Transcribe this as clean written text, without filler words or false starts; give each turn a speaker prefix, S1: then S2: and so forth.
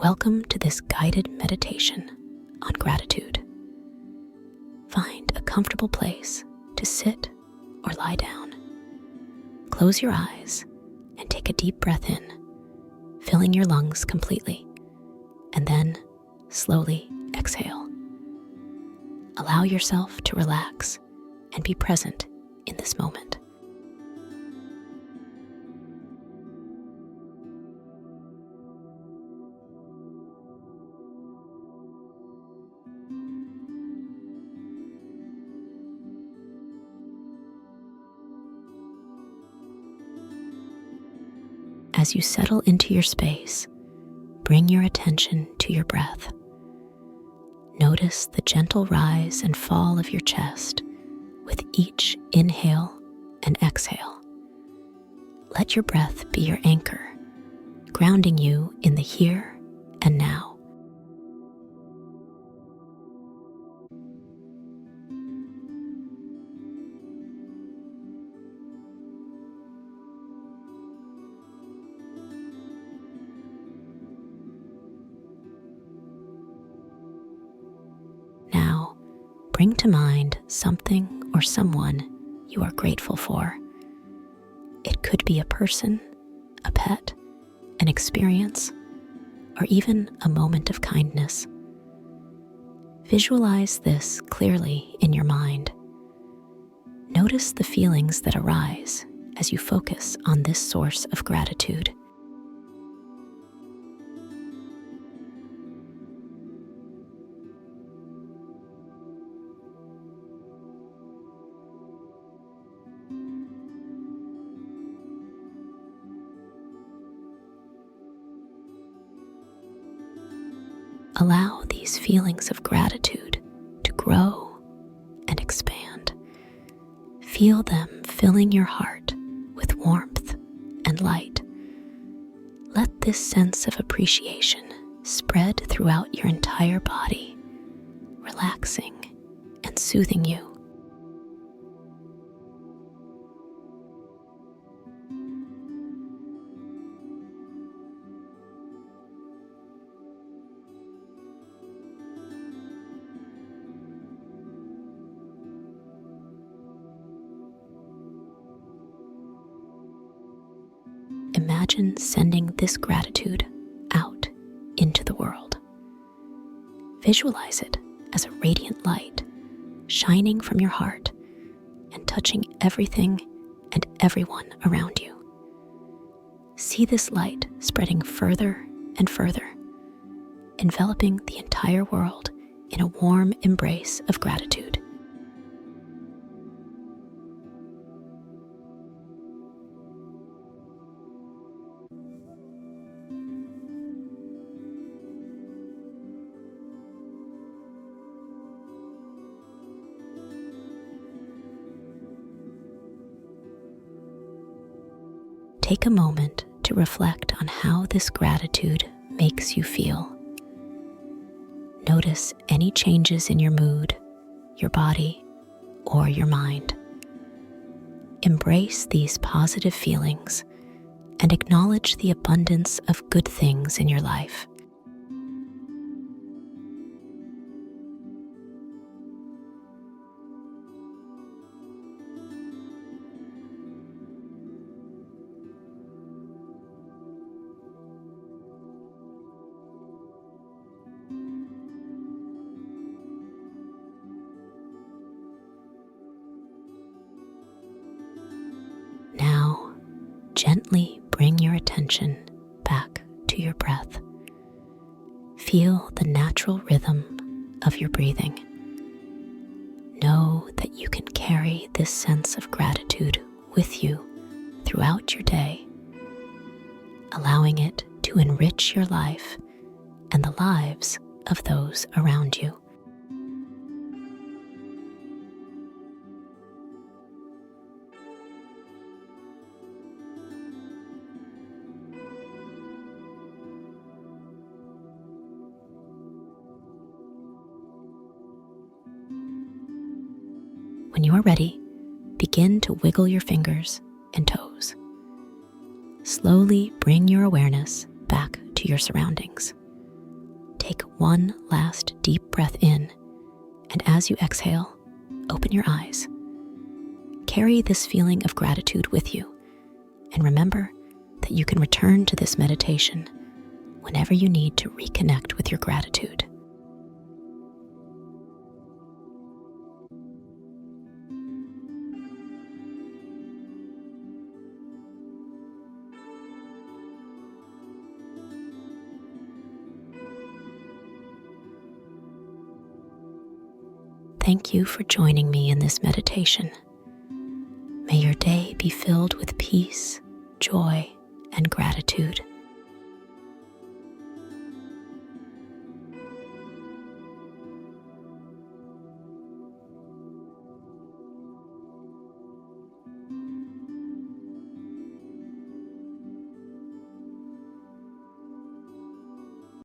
S1: Welcome to this guided meditation on gratitude. Find a comfortable place to sit or lie down. Close your eyes and take a deep breath in, filling your lungs completely, and then slowly exhale. Allow yourself to relax and be present in this moment. As you settle into your space, bring your attention to your breath. Notice the gentle rise and fall of your chest with each inhale and exhale. Let your breath be your anchor, grounding you in the here and now. Now, bring to mind something or someone you are grateful for. It could be a person, a pet, an experience, or even a moment of kindness. Visualize this clearly in your mind. Notice the feelings that arise as you focus on this source of gratitude. Allow these feelings of gratitude to grow and expand. Feel them filling your heart with warmth and light. Let this sense of appreciation spread throughout your entire body, relaxing and soothing you. Imagine sending this gratitude out into the world. Visualize it as a radiant light shining from your heart and touching everything and everyone around you. See this light spreading further and further, enveloping the entire world in a warm embrace of gratitude. Take a moment to reflect on how this gratitude makes you feel. Notice any changes in your mood, your body, or your mind. Embrace these positive feelings and acknowledge the abundance of good things in your life. Now, gently bring your attention back to your breath. Feel the natural rhythm of your breathing. Know that you can carry this sense of gratitude with you throughout your day, allowing it to enrich your life and the lives of those around you. When you are ready, begin to wiggle your fingers and toes. Slowly bring your awareness back to your surroundings. Take one last deep breath in, and as you exhale, open your eyes. Carry this feeling of gratitude with you, and remember that you can return to this meditation whenever you need to reconnect with your gratitude. Thank you for joining me in this meditation. May your day be filled with peace, joy, and gratitude.